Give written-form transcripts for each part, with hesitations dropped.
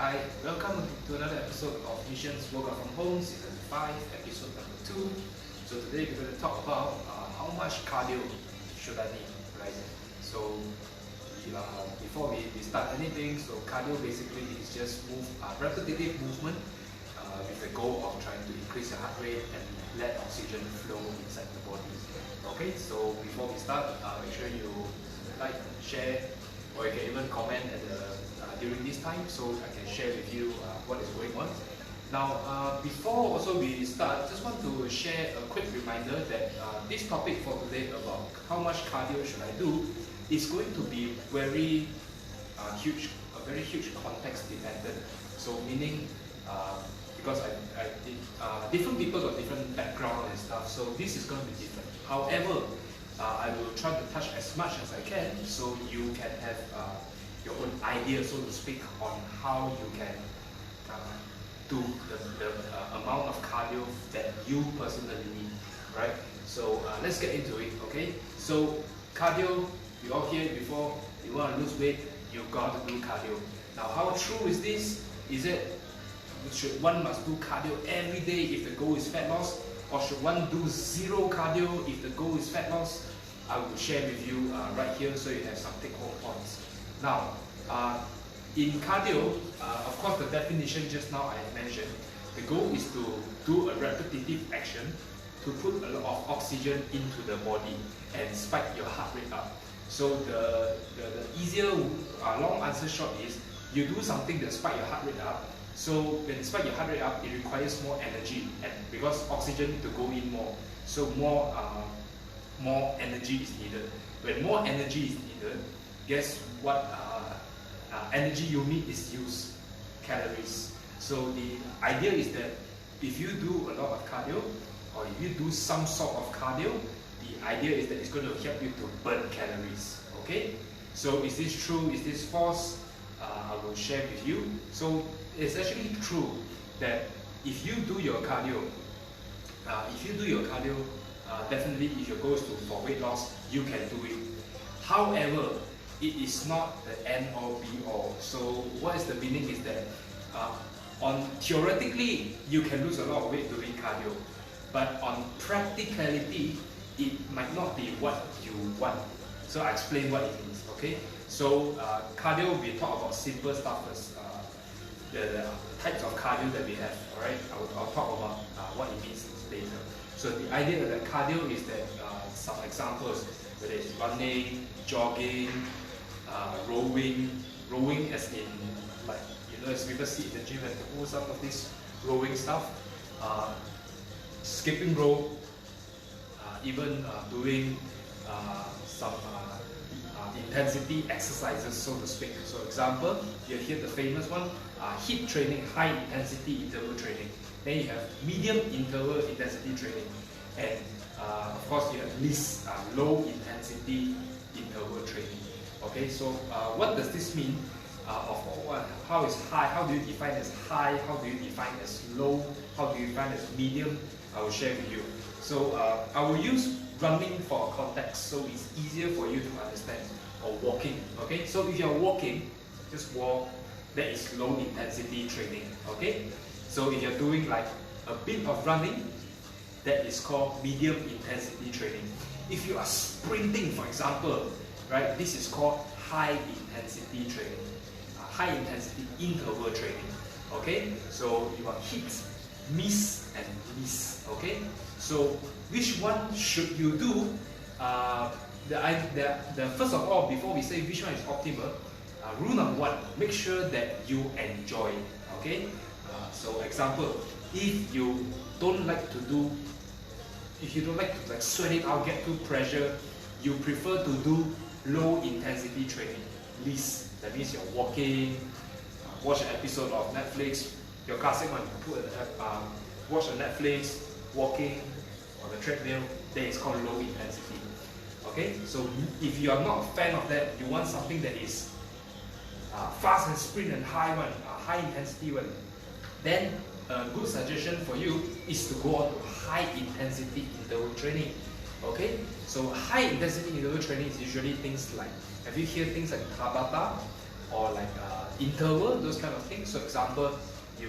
Hi, welcome to another episode of Missions Workout from Home, Season 5, Episode number 2. So today we're going to talk about how much cardio should I need, right? So before we start anything, so cardio basically is just repetitive movement with the goal of trying to increase your heart rate and let oxygen flow inside the body. Okay, so before we start, make sure you like, share, or you can even comment at during this time, so I can share with you what is going on. Now, before also we start, just want to share a quick reminder that this topic for today about how much cardio should I do is going to be very huge context dependent. So meaning, because I did, different people got different background and stuff, so this is going to be different. However, I will try to touch as much as I can, so you can have your own idea, so to speak, on how you can do the amount of cardio that you personally need, right? So let's get into it, okay? So cardio, we all hear it before, you want to lose weight, you got to do cardio. Now, how true is this? Is it, should one must do cardio every day if the goal is fat loss? Or should one do zero cardio if the goal is fat loss? I will share with you right here so you have some take-home points. Now, in cardio, of course the definition just now I mentioned, the goal is to do a repetitive action to put a lot of oxygen into the body and spike your heart rate up. So the easier, long answer short is, you do something that spike your heart rate up. So when you spike your heart rate up, it requires more energy, and because oxygen need to go in more, so more energy is needed. When more energy is needed, guess what energy unit is used? Calories. So the idea is that if you do a lot of cardio, or if you do some sort of cardio, the idea is that it's going to help you to burn calories. Okay? So is this true? Is this false? I will share with you. So it's actually true that if you do your cardio, definitely if your goal is for weight loss, you can do it. However, it is not the end all be all. So what is the meaning is that theoretically you can lose a lot of weight doing cardio, but on practicality it might not be what you want. So I explain what it means. Okay, so cardio, we talk about simple stuff first. The types of cardio that we have. All right, I'll talk about what it means later. So the idea of the cardio is that some examples, whether it's running, jogging, rowing as in, like, as people see in the gym and do some of this rowing stuff, skipping rope, even doing some intensity exercises, so to speak. So example, you hear the famous one, HIIT training, high intensity interval training. Then you have medium interval intensity training, and of course you have least low intensity interval training. Okay, so what does this mean? How is high? How do you define as high? How do you define as low? How do you define as medium? I will share with you. So I will use running for context, so it's easier for you to understand. Or walking. Okay, so if you're walking, just walk. That is low intensity training. Okay, so if you're doing like a bit of running, that is called medium intensity training. If you are sprinting, for example, right, this is called high intensity training, high intensity interval training. Okay, so you are hit, miss, and miss. Okay, so which one should you do? The first of all, before we say which one is optimal, rule number one: make sure that you enjoy. Okay, so example, if you don't like to like sweat it out, get too pressure, you prefer to do low intensity training. Least, that means you're walking, watch an episode of Netflix, your classic one, you watch a Netflix, walking on the treadmill, then it's called low intensity. Okay, so if you are not a fan of that, you want something that is fast and sprint and high one, high intensity one, then a good suggestion for you is to go on to high intensity interval training. Okay, so high intensity interval training is usually things like, have you heard things like Tabata or like interval, those kind of things. So example, you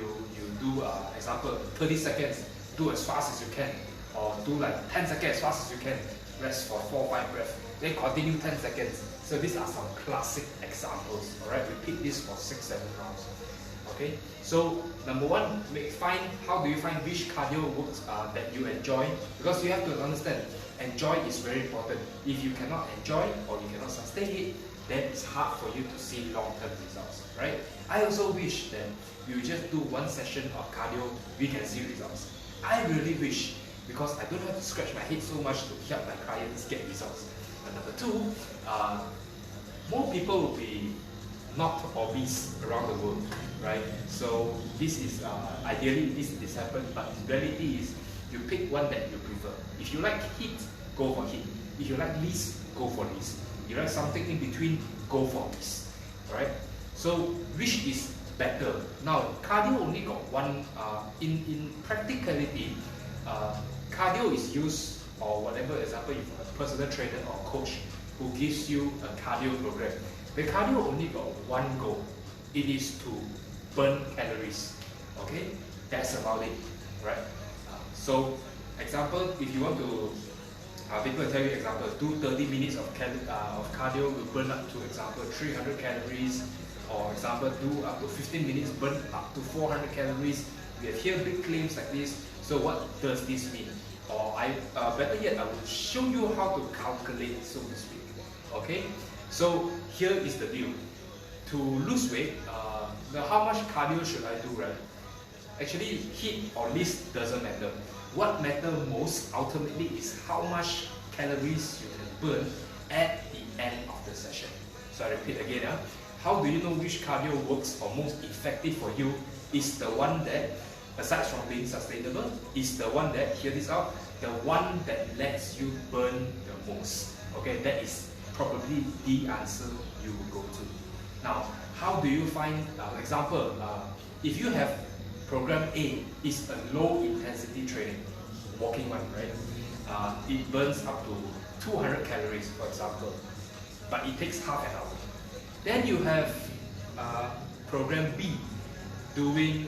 do example 30 seconds, do as fast as you can, or do like 10 seconds as fast as you can, rest for 4 or 5 breaths, then continue 10 seconds. So these are some classic examples. Alright, repeat this for 6-7 rounds. Okay, so number one, how do you find which cardio works that you enjoy? Because you have to understand, enjoy is very important. If you cannot enjoy or you cannot sustain it, then it's hard for you to see long-term results, right? I also wish that you just do one session of cardio, we can see results. I really wish, because I don't have to scratch my head so much to help my clients get results. And number two, more people will be not obese around the world, right? So this is ideally this happens, but the reality is you pick one that you prefer. If you like HIIT, go for HIIT. If you like LIST, go for LIST. You like something in between, go for LIST. Alright? So which is better? Now cardio only got one. In practicality, cardio is used, or whatever example, if a personal trainer or coach who gives you a cardio program. The cardio only got one goal. It is to burn calories. Okay, that's about it, right? So, example, if you want to, people tell you example, do 30 minutes of cardio will burn up to example 300 calories, or example, do up to 15 minutes, burn up to 400 calories. We have here big claims like this. So what does this mean? Or better yet, I will show you how to calculate, so to speak. Okay. So here is the deal. To lose weight, now how much cardio should I do, right? Actually, HIIT or LIST doesn't matter. What matters most ultimately is how much calories you can burn at the end of the session. So I repeat again, how do you know which cardio works or most effective for you? Is the one that, aside from being sustainable, is the one that, hear this out, the one that lets you burn the most. Okay, that is probably the answer you will go to. Now, how do you find, example, if you have program A, is a low intensity training, walking one, right? It burns up to 200 calories, for example, but it takes half an hour. Then you have program B, doing,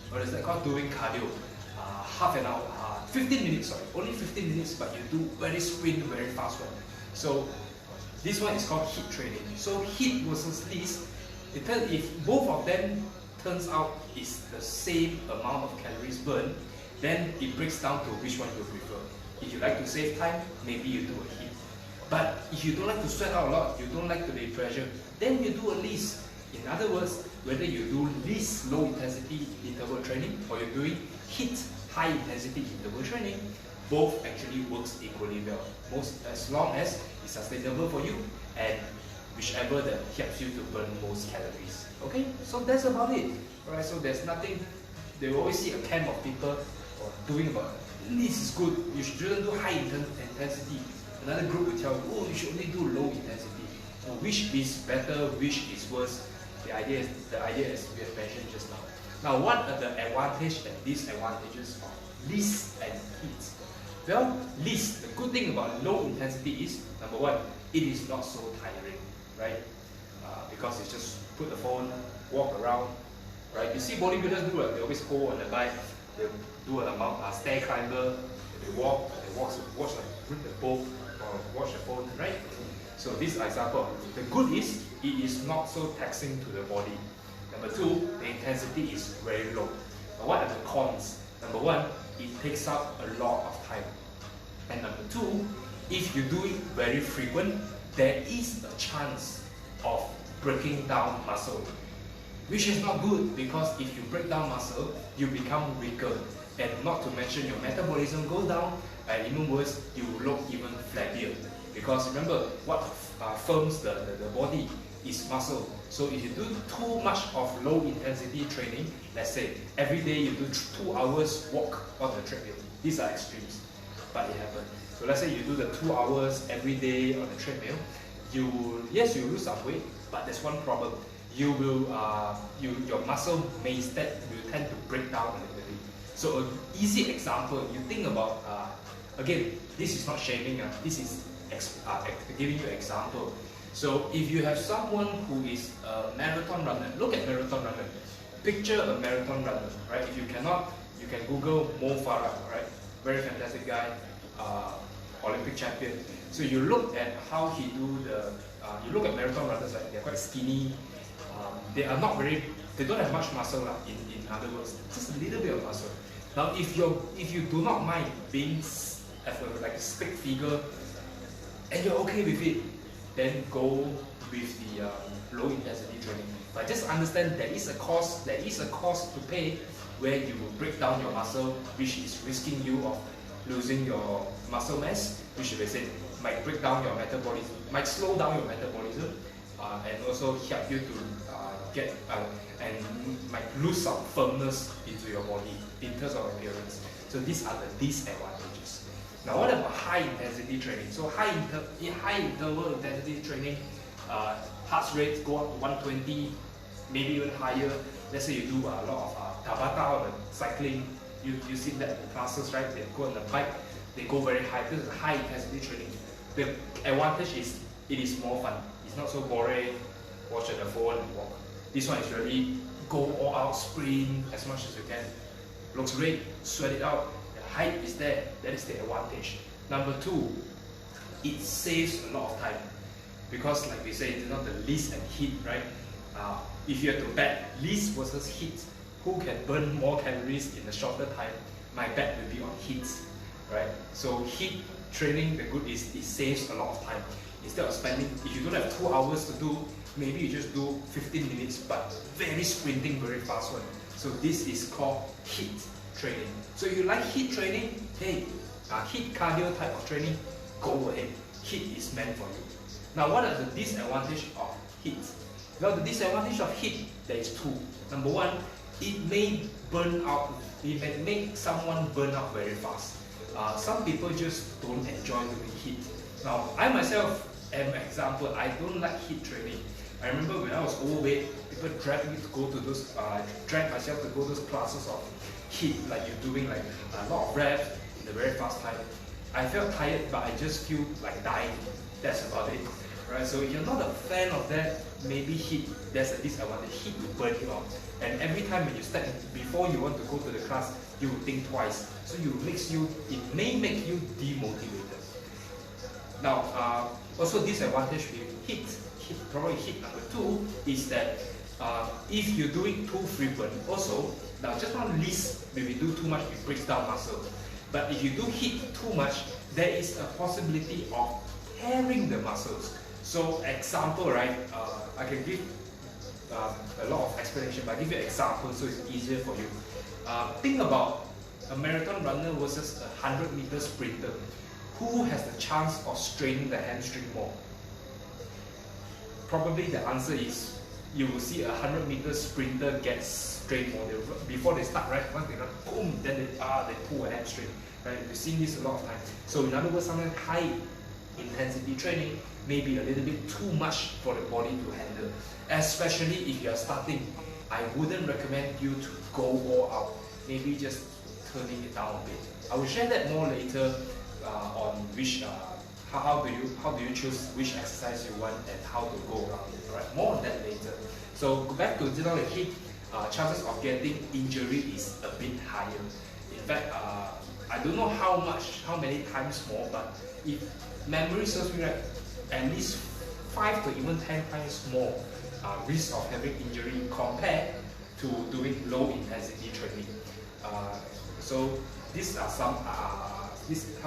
what is that called? Doing cardio, half an hour, 15 minutes, sorry, only 15 minutes, but you do very sprint, very fast one. So this one is called HIIT training. So HIIT versus LIST, if both of them turns out is the same amount of calories burned, then it breaks down to which one you prefer. If you like to save time, maybe you do a HIIT. But if you don't like to sweat out a lot, you don't like to be pressured, then you do a LIST. In other words, whether you do LIST low intensity interval training or you're doing HIIT high intensity interval training, both actually works equally well, as long as it's sustainable for you and whichever that helps you to burn most calories. Okay, so that's about it. Alright, so there's nothing. They will always see a camp of people doing about this is good. You shouldn't do high intensity. Another group will tell you, oh, you should only do low intensity. So which is better? Which is worse? The idea is we have mentioned just now. Now, what are the advantages and disadvantages of LIST and HIIT? Well, LIST, the good thing about low intensity is, number one, it is not so tiring, right? Because it's just put the phone, walk around, right? You see bodybuilders do it, they always hold on the bike, they do a stair climber, they watch like the boat or watch the phone, right? So this example, the good is, it is not so taxing to the body. Number two, the intensity is very low. But what are the cons? Number one, it takes up a lot of time. And number two, if you do it very frequent, there is a chance of breaking down muscle, which is not good, because if you break down muscle, you become weaker, and not to mention your metabolism goes down, and even worse, you look even flabbier. Because remember, what firms the body is muscle. So if you do too much of low intensity training, let's say every day you do 2 hours walk on the treadmill, these are extremes, but it happens. So let's say you do the 2 hours every day on the treadmill, you lose some weight, but there's one problem. You will, your muscle will tend to break down a little bit. So an easy example, you think about, again, this is not shaming, this is giving you an example. So if you have someone who is a marathon runner, look at marathon runner. Picture a marathon runner, right? If you cannot, you can Google Mo Farah, right? Very fantastic guy, Olympic champion. So you look at how he do the, you look at marathon runners, right? They're quite skinny. They are not very, they don't have much muscle, in other words, just a little bit of muscle. Now, if you do not mind being like a stick figure, and you're okay with it, then go with the low intensity training. But just understand there is a cost to pay where you will break down your muscle, which is risking you of losing your muscle mass, which they said might break down your metabolism, might slow down your metabolism, and also help you to get and might lose some firmness into your body in terms of appearance. So these are the disadvantages. Now, what about high intensity training? So high interval intensity training, heart rates go up to 120, maybe even higher. Let's say you do a lot of Tabata or cycling. You see that in classes, right? They go on the bike, they go very high. This is high intensity training. The advantage is it is more fun. It's not so boring. Watch at the phone and walk. This one is really go all out, sprint as much as you can. Looks great, sweat it out. The height is there. That is the advantage. Number two, it saves a lot of time because, like we say, it's not the list and heat, right? If you have to bet list versus heat, who can burn more calories in a shorter time? My bet will be on heat, right? So heat training, the good is it saves a lot of time. Instead of spending, if you don't have 2 hours to do, maybe you just do 15 minutes, but very sprinting, very fast one. So this is called heat training. So if you like heat training, hey, heat cardio type of training, go ahead. Heat is meant for you. Now, what are the disadvantages of heat? Well, the disadvantage of heat, there is two. Number one, it may burn out. It may make someone burn out very fast. Some people just don't enjoy doing heat. Now, I myself am an example. I don't like heat training. I remember when I was overweight, people dragged me to go to those, drag myself to go to those classes of heat, like you're doing like a lot of reps in a very fast time. I felt tired, but I just feel like dying. That's about it, right? So if you're not a fan of that, maybe heat, there's a disadvantage. Heat will burn you out. And every time when you step in, before you want to go to the class, you will think twice. So it may make you demotivated. Now, also disadvantage with heat, probably heat number two is that if you do it too frequent, also, now just not least, maybe do too much, it breaks down muscle. But if you do heat too much, there is a possibility of tearing the muscles. So example, right, I can give a lot of explanation, but I'll give you an example so it's easier for you. Think about a marathon runner versus a 100-meter sprinter. Who has the chance of straining the hamstring more? Probably the answer is you will see a 100-meter sprinter get strained more. Before they start, right? Once they run, boom, then they pull a hamstring. Right? We've seen this a lot of times. So in other words, sometimes high intensity training may be a little bit too much for the body to handle. Especially if you are starting, I wouldn't recommend you to go all out. Maybe just turning it down a bit. I will share that more later on which how do you choose which exercise you want and how to go around it. Right? More on that later. So go back to the heat. Chances of getting injury is a bit higher. In fact, I don't know how many times more, but if memory serves me right, at least 5 to even 10 times more risk of having injury compared to doing low intensity training. So these are some these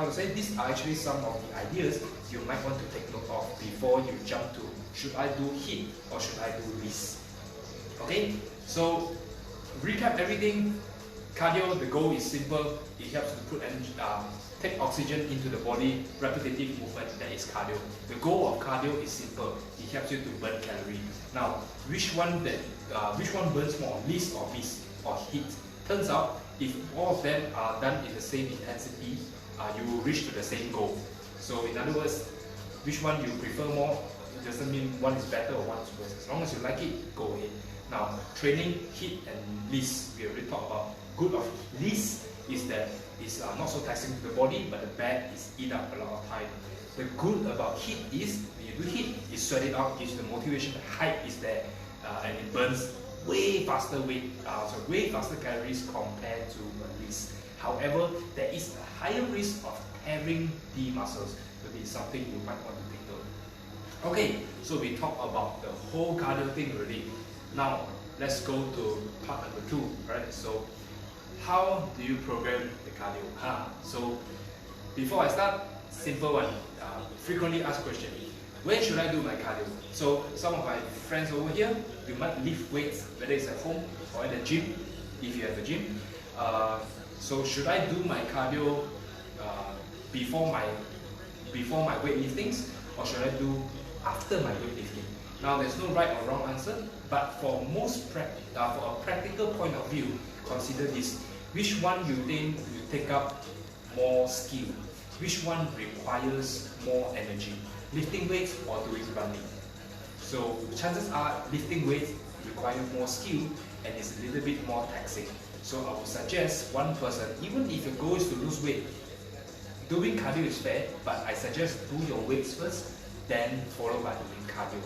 are actually some of the ideas you might want to take note of before you jump to should I do heat or should I do this. Okay, so recap everything. Cardio, the goal is simple. It helps to put take oxygen into the body. Repetitive movement, that is cardio. The goal of cardio is simple. It helps you to burn calorie. Now, which one burns more, list or miss or heat? Turns out, if all of them are done in the same intensity, you will reach to the same goal. So in other words, which one you prefer more, it doesn't mean one is better or one is worse. As long as you like it, go ahead. Now, training, heat and list, we already talked about. Good of list is that it's not so taxing to the body, but the bad is eat up a lot of time. The good about HIIT is, when you do HIIT, you sweat it out, gives you the motivation, the hype is there, and it burns way faster way faster calories compared to a RIS. However, there is a higher risk of tearing the muscles. So this is something you might want to take note. Okay, so we talked about the whole cardio thing already. Now let's go to part number 2, right? So how do you program the cardio? So before I start, simple one, frequently asked question. When should I do my cardio? So some of my friends over here, you might lift weights, whether it's at home or at the gym, if you have a gym. So should I do my cardio before my weightliftings, or should I do after my weightlifting? Now there's no right or wrong answer, but for for a practical point of view, consider this. Which one you think you take up more skill? Which one requires more energy? Lifting weights or doing running? So chances are lifting weights require more skill and is a little bit more taxing. So I would suggest one person, even if your goal is to lose weight, doing cardio is fair, but I suggest do your weights first, then followed by doing cardio.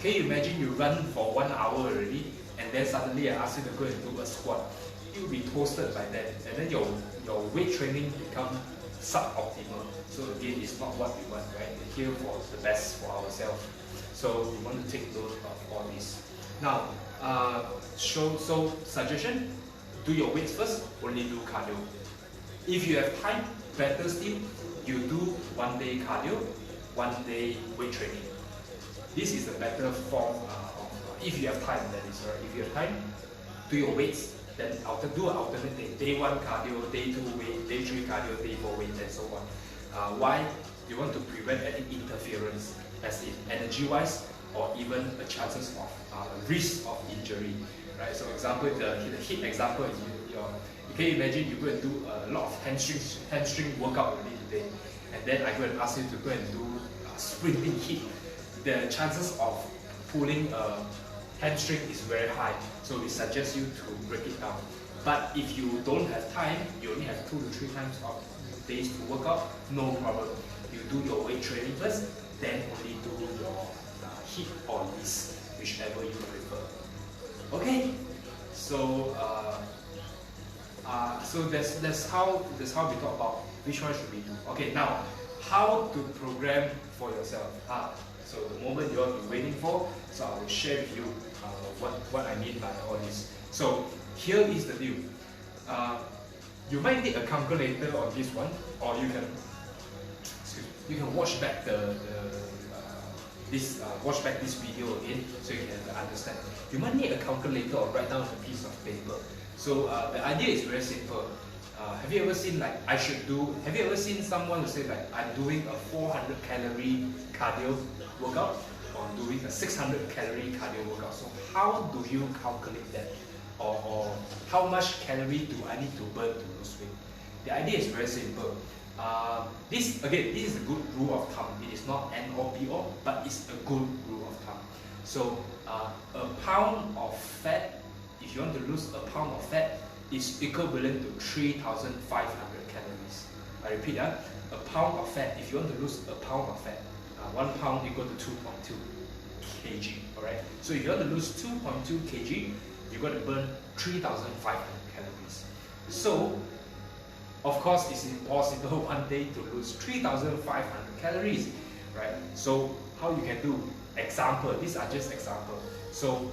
Can you imagine you run for 1 hour already, and then suddenly I ask you to go and do a squat? You'll be toasted by that, and then your weight training becomes suboptimal. So again, it's not what we want, right? We're here for the best for ourselves. So we want to take note of all this. Now, so suggestion, do your weights first, only do cardio. If you have time, better still, you do 1 day cardio, 1 day weight training. This is a better form if you have time, that is, right? If you have time, do your weights, then do an alternate day. Day 1 cardio, day 2 weight, day 3 cardio, day 4 weight, and so on. Why? You want to prevent any interference, as in energy-wise, or even the chances of risk of injury. Right? So example, the HIIT example is you can imagine you go and do a lot of hamstring workout already today, and then I go and ask you to go and do sprinting HIIT. The chances of pulling a hamstring is very high, so we suggest you to break it down. But if you don't have time, you only have 2 to 3 times of days to work out, no problem. You do your weight training first, then only do your HIIT or RIS, whichever you prefer. Okay, so that's how we talk about which one should we do. Okay, now how to program for yourself. So the moment you're waiting for, so I will share with you what I mean by all this. So here is the deal. You might need a calculator on this one, or you can watch back watch back this video again, so you can understand. You might need a calculator or write down a piece of paper. So the idea is very simple. Have you ever seen have you ever seen someone who say like, I'm doing a 400 calorie cardio workout, or doing a 600 calorie cardio workout? So how do you calculate that? Or how much calorie do I need to burn to lose weight? The idea is very simple. This is a good rule of thumb. It is not N or P or, but it's a good rule of thumb. So a pound of fat, if you want to lose a pound of fat, is equivalent to 3,500 calories. I repeat, a pound of fat, if you want to lose a pound of fat, 1 pound equal to 2.2 kg. Alright. So if you want to lose 2.2 kg, you got to burn 3,500 calories. So of course, it's impossible one day to lose 3,500 calories, right? So how you can do? Example, these are just examples. So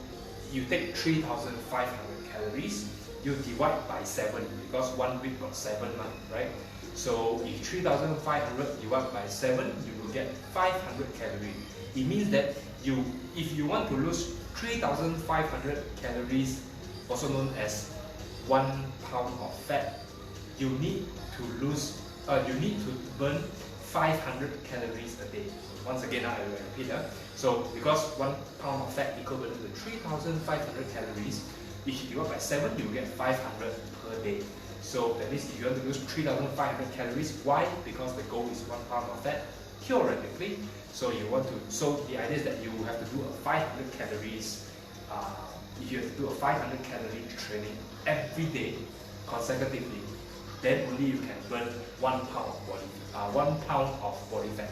you take 3,500 calories, you divide by 7, because 1 week got 7 months, right? So if 3,500 divided by 7, you will get 500 calories. It means that if you want to lose 3,500 calories, also known as 1 pound of fat, you need to burn 500 calories a day. Once again, I will repeat. So because 1 pound of fat equivalent to 3,500 calories, if you divide by 7, you will get 500 per day. So that means if you want to lose 3,500 calories, why? Because the goal is 1 pound of fat, theoretically. So the idea is that you have to do a 500 calories. If you have to do a 500 calorie training every day consecutively, then only you can burn 1 pound of body fat.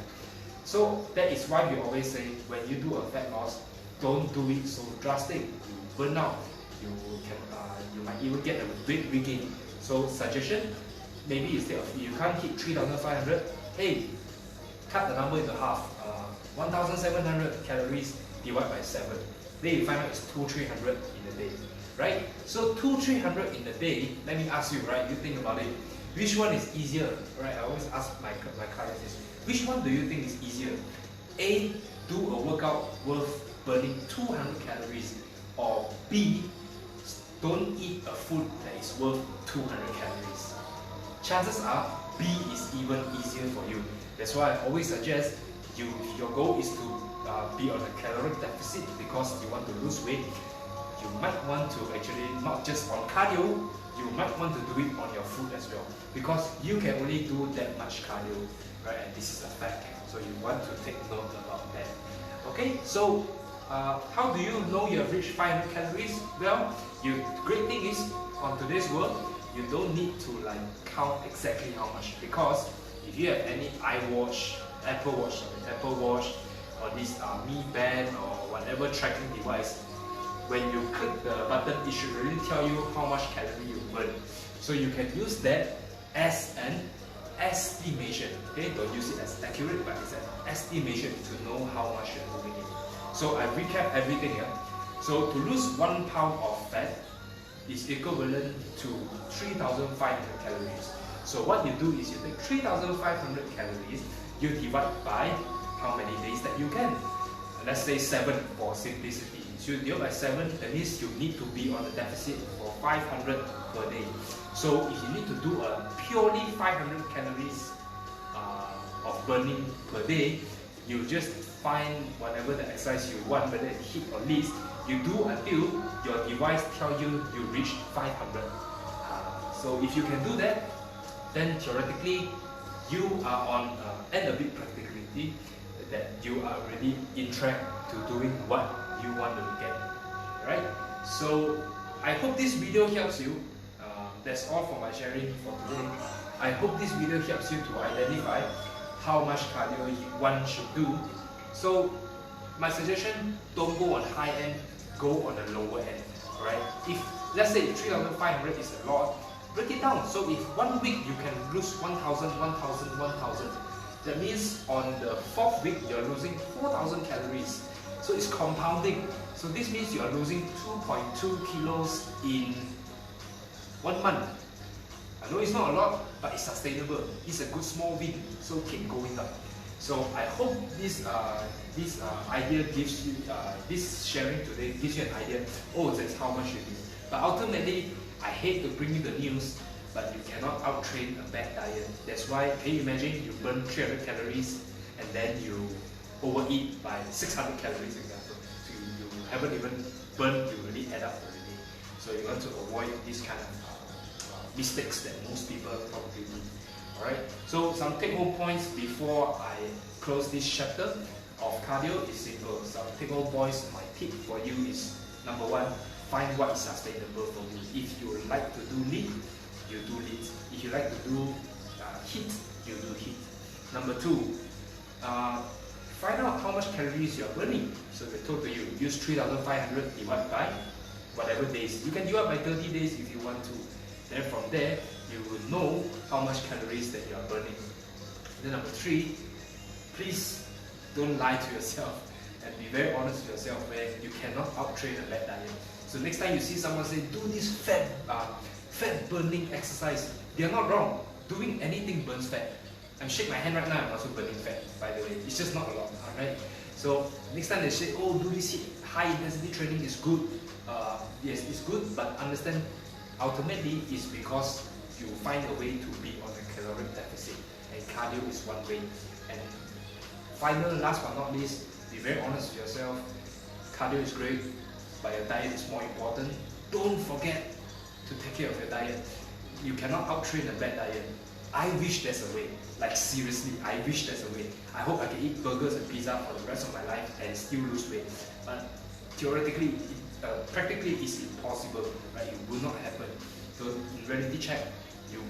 So that is why we always say when you do a fat loss, don't do it so drastic. You burn out. You might even get a big regain. So suggestion, maybe instead of you can't hit 3,500, hey, cut the number into half. 1,700 calories divided by 7. Then you find out it's 200-300 in a day, right? So 200-300 in a day. Let me ask you, right? You think about it. Which one is easier, right? I always ask my clients this. Which one do you think is easier? A, do a workout worth burning 200 calories, or B, don't eat a food that is worth 200 calories. Chances are B is even easier for you. That's why I always suggest you, if your goal is to be on a caloric deficit because you want to lose weight, you might want to actually not just on cardio, you might want to do it on your food as well, because you can only do that much cardio, right? And this is a fact. So you want to take note about that. Okay, so how do you know you have reached 500 calories? Well, great thing is, on today's world, you don't need to like count exactly how much, because if you have any Apple Watch, or this Mi Band or whatever tracking device, when you click the button, it should really tell you how much calorie you burn. So you can use that as an estimation. Okay, don't use it as accurate, but it's an estimation to know how much you're moving in. So I recap everything here. So to lose 1 pound of fat is equivalent to 3,500 calories. So what you do is you take 3,500 calories, you divide by how many days that you can. Let's say 7 for simplicity. So you divide by 7, that means you need to be on a deficit for 500 per day. So if you need to do a purely 500 calories of burning per day, you just find whatever the exercise you want, whether it's HIIT or LIST, you do until your device tells you you reached 500. So if you can do that, then theoretically you are on, and a bit practicality, that you are already in track to doing what you want to get, right? So I hope this video helps you. That's all for my sharing for today. I hope this video helps you to identify how much cardio one should do. So my suggestion, don't go on high end, go on the lower end, right? If let's say 3,500 is a lot, break it down. So if 1 week you can lose 1,000, 1,000, 1,000, that means on the 4th week you're losing 4,000 calories. So it's compounding. So this means you are losing 2.2 kilos in 1 month. I know it's not a lot, but it's sustainable. It's a good small win. So keep going up. So I hope this idea gives you, this sharing today gives you an idea. Oh, that's how much you do. But ultimately, I hate to bring you the news, but you cannot out-train a bad diet. That's why, can you imagine you burn 300 calories and then you overeat by 600 calories, for example. So you haven't even burned, you really add up already. So you want to avoid this kind of mistakes that most people probably do. Alright, so some take-home points before I close this chapter of cardio is simple. Some take-home points, my tip for you is, number 1, find what is sustainable for you. If you like to do LIIT, you do LIIT. If you like to do HIIT, you do HIIT. Number 2, find out how much calories you are burning. So we told to you, use 3,500 divided by whatever days. You can divide by 30 days if you want to. Then from there, you will know how much calories that you are burning. Then number 3, please don't lie to yourself and be very honest with yourself when you cannot out-train a bad diet. So next time you see someone say, do this fat burning exercise, they are not wrong. Doing anything burns fat. I'm shaking my hand right now, I'm also burning fat, by the way. It's just not a lot, alright? So next time they say, oh, do this high intensity training is good. Yes, it's good, but understand, ultimately it's because you find a way to be on a caloric deficit, and cardio is one way. And final, last but not least, be very honest with yourself. Cardio is great, but your diet is more important. Don't forget to take care of your diet. You cannot out-train a bad diet. I wish there's a way. Like seriously, I wish there's a way. I hope I can eat burgers and pizza for the rest of my life and still lose weight. But theoretically, practically it's impossible, right? It will not happen. So in reality check,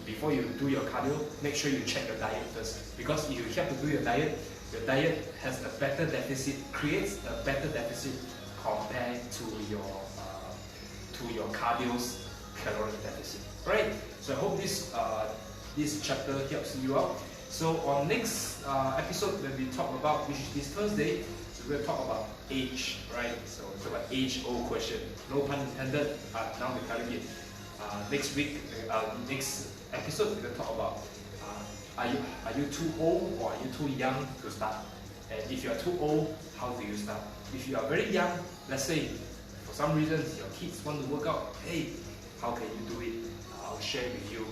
before you do your cardio, make sure you check your diet first. Because if you have to do your diet, your diet has a better deficit, creates a better deficit compared to your cardio's calorie deficit. Right? So I hope this chapter helps you out. So on next episode, when we talk about, which is this Thursday, so we're going to talk about age, right? So talk about age-old question. No pun intended. Now we're telling it. Next week, next episode, we're going to talk about are you too old or are you too young to start? And if you are too old, how do you start? If you are very young, let's say for some reasons your kids want to work out, hey, how can you do it? I'll share with you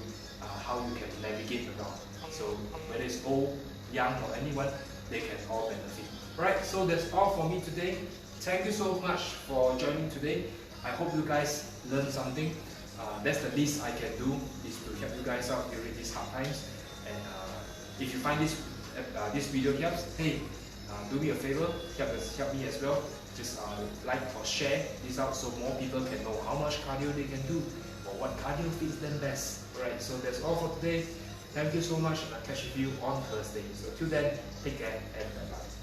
how you can navigate around. So whether it's old, young, or anyone, they can all benefit. Alright, so that's all for me today. Thank you so much for joining today. I hope you guys learned something. That's the least I can do, is to help you guys out during these hard times. And if you find this video helps, hey, do me a favor, help me as well. Just like or share this out so more people can know how much cardio they can do or what cardio fits them best. Alright, so that's all for today. Thank you so much, and I'll catch you on Thursday. So till then, take care and bye-bye.